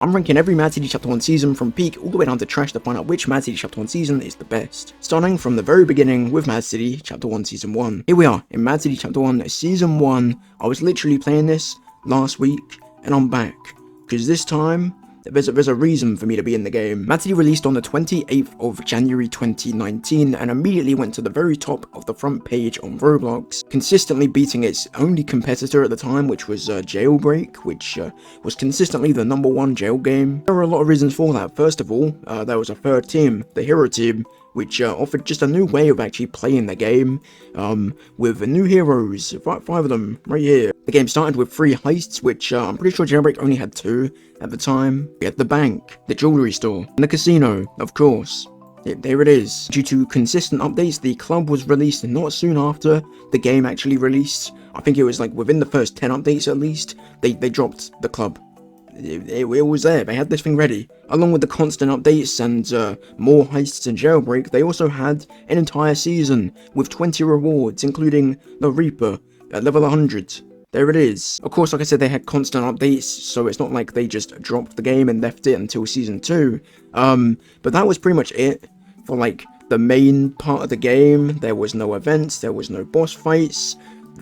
I'm ranking every Mad City Chapter 1 season from peak all the way down to trash to find out which Mad City Chapter 1 season is the best. Starting from the very beginning with Mad City Chapter 1 Season 1. Here we are in Mad City Chapter 1 Season 1. I was literally playing this last week and I'm back. Because this time, there's a reason for me to be in the game. Mad City released on the 28th of January 2019 and immediately went to the very top of the front page on Roblox, consistently beating its only competitor at the time, which was Jailbreak, which was consistently the #1 jail game. There were a lot of reasons for that. First of all, there was a third team, the Hero Team, which offered just a new way of actually playing the game, with new heroes, five of them right here. The game started with 3 heists, which I'm pretty sure Jailbreak only had 2 at the time. We had the bank, the jewelry store, and the casino, of course. There it is. Due to consistent updates, the club was released not soon after the game actually released. I think it was like within the first 10 updates at least, they dropped the club. It was there, they had this thing ready. Along with the constant updates and more heists and Jailbreak, they also had an entire season with 20 rewards, including the Reaper at level 100. There it is. Of course, like I said, they had constant updates, so it's not like they just dropped the game and left it until Season 2. But that was pretty much it for like the main part of the game. There was no events, there was no boss fights.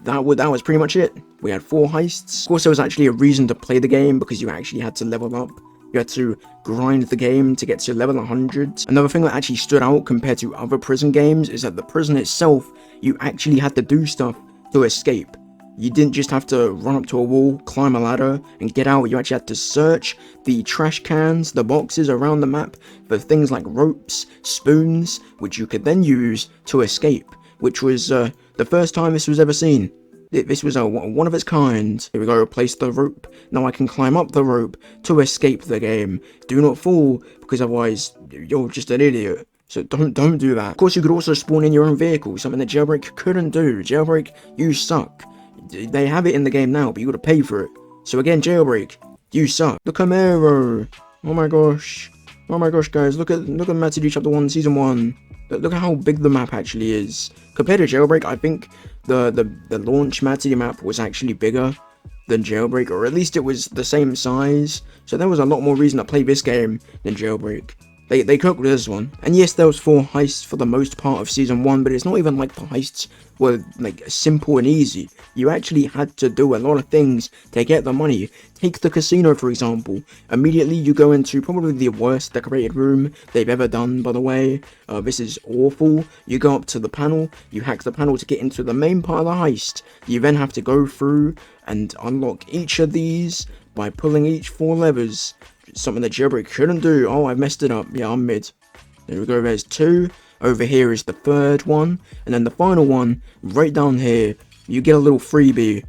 That was pretty much it. We had 4 heists. Of course, there was actually a reason to play the game because you actually had to level up. You had to grind the game to get to level 100. Another thing that actually stood out compared to other prison games is that the prison itself, you actually had to do stuff to escape. You didn't just have to run up to a wall, climb a ladder, and get out. You actually had to search the trash cans, the boxes around the map for things like ropes, spoons, which you could then use to escape, which was the first time this was ever seen. This was one of its kind. Here we go, place the rope. Now I can climb up the rope to escape the game. Do not fall, because otherwise you're just an idiot. So don't do that. Of course, you could also spawn in your own vehicle, something that Jailbreak couldn't do. Jailbreak, you suck. They have it in the game now, but you gotta pay for it. So again, Jailbreak, you suck. The Camaro. Oh my gosh. Oh my gosh, guys, look at Mad City Chapter 1 Season 1. Look at how big the map actually is. Compared to Jailbreak, I think the launch Mad City map was actually bigger than Jailbreak, or at least it was the same size. So there was a lot more reason to play this game than Jailbreak. They cooked this one. And yes, there was 4 heists for the most part of Season 1, but it's not even like the heists were like simple and easy. You actually had to do a lot of things to get the money. Take the casino, for example. Immediately you go into probably the worst decorated room they've ever done, by the way. This is awful. You go up to the panel, you hack the panel to get into the main part of the heist. You then have to go through and unlock each of these by pulling each 4 levers. Something that Jailbreak couldn't do. Oh, I messed it up. Yeah, I'm mid. There we go, there's 2. Over here is the 3rd one. And then the final one, right down here, you get a little freebie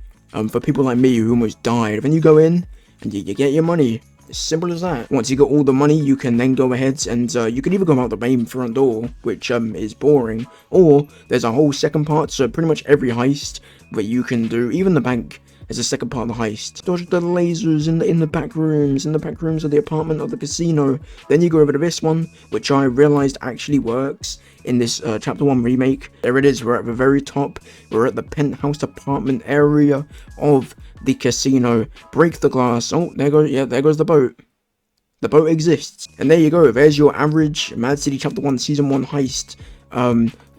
for people like me who almost died. Then you go in, and you get your money. As simple as that. Once you got all the money, you can then go ahead and you can either go out the main front door, which is boring, or there's a whole second part, so pretty much every heist that you can do, even the bank, is the second part of the heist. Dodge the lasers in the back rooms, of the apartment of the casino. Then you go over to this one, which I realized actually works in this Chapter 1 remake. There it is, we're at the very top. We're at the penthouse apartment area of the casino. Break the glass. Oh, there goes the boat. The boat exists. And there you go, there's your average Mad City Chapter 1 Season 1 heist.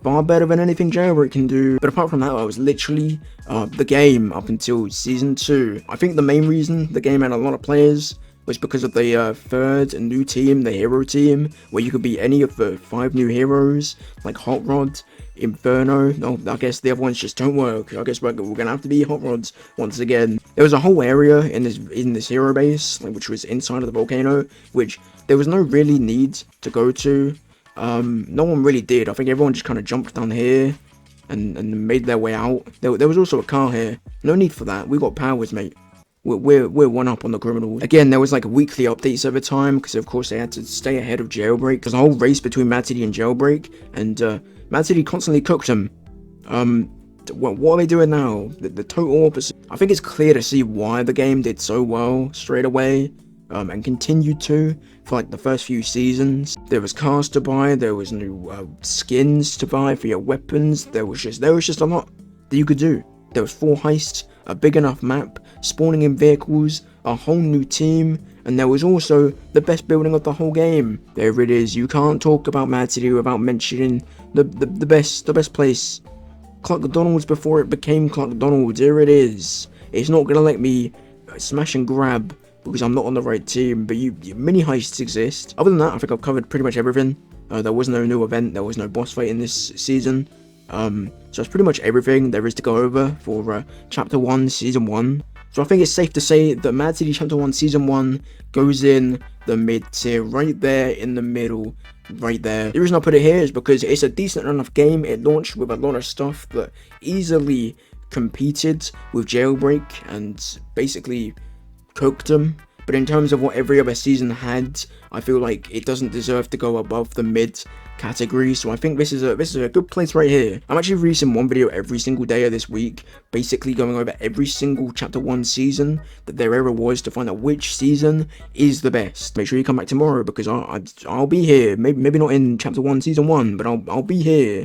Far better than anything Jailbreak can do. But apart from that, I was literally the game up until Season 2. I think the main reason the game had a lot of players was because of the 3rd new team, the Hero Team, where you could be any of the 5 new heroes, like Hot Rod, Inferno. No, I guess the other ones just don't work. I guess we're gonna have to be Hot Rods once again. There was a whole area in this hero base, which was inside of the volcano, which there was no really need to go to. No one really did. I think everyone just kind of jumped down here and made their way out. There was also a car here. No need for that. We got powers, mate. We're one up on the criminals. Again, there was like weekly updates over time because of course they had to stay ahead of Jailbreak. There's a whole race between Mad City and Jailbreak, and Mad City constantly cooked them. What are they doing now? The total opposite. I think it's clear to see why the game did so well straight away. And continued to for like the first few seasons. There was cars to buy, there was new skins to buy for your weapons. There was just a lot that you could do. There was 4 heists, a big enough map, spawning in vehicles, a whole new team, and there was also the best building of the whole game. There it is. You can't talk about Mad City without mentioning the best place. Clarkdonald's before it became Clarkdonald's. Here it is. It's not gonna let me smash and grab because I'm not on the right team, but mini heists exist. Other than that, I think I've covered pretty much everything. There was no new event, there was no boss fight in this season. So that's pretty much everything there is to go over for Chapter 1, Season 1. So I think it's safe to say that Mad City Chapter 1 Season 1 goes in the mid-tier, right there in the middle, right there. The reason I put it here is because it's a decent enough game. It launched with a lot of stuff that easily competed with Jailbreak and basically cooked them. But in terms of what every other season had, I feel like it doesn't deserve to go above the mid category. So I think this is a good place right here. I'm actually releasing one video every single day of this week, basically going over every single Chapter 1 season that there ever was to find out which season is the best. Make sure you come back tomorrow because I'll be here. Maybe not in Chapter 1 Season 1, but I'll be here.